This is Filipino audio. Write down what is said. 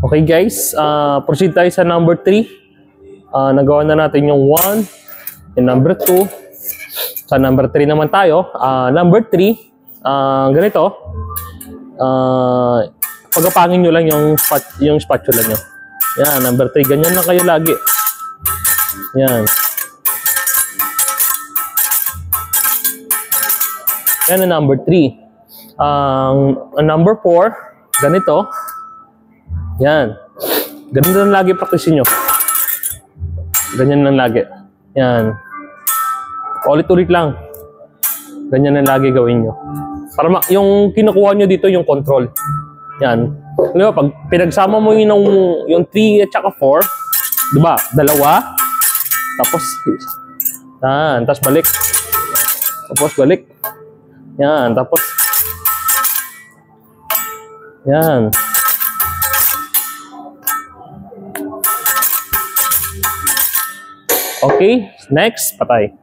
Okay guys, proceed tayo sa number 3. Nagawa na natin yung 1 and number 2. Sa number 3 naman tayo. Number 3, ganito. Pagapangin nyo lang yung spatula nyo. Yan, number 3. Ganyan lang kayo lagi. Yan. Yan ang number 3. Number 4, ganito. Yan. Ganun lang lagi practice nyo. Ganyan lang lagi. Yan. Ulit-ulit lang. Ganyan lang lagi gawin nyo. Para yung kinukuha nyo dito yung control. Yan. Di ba, pag pinagsama mo yung 3 at saka 4, di ba? Dalawa. Tapos, yan. Tapos balik. Tapos balik. Yan. Tapos, yan. Okay. Next, patay.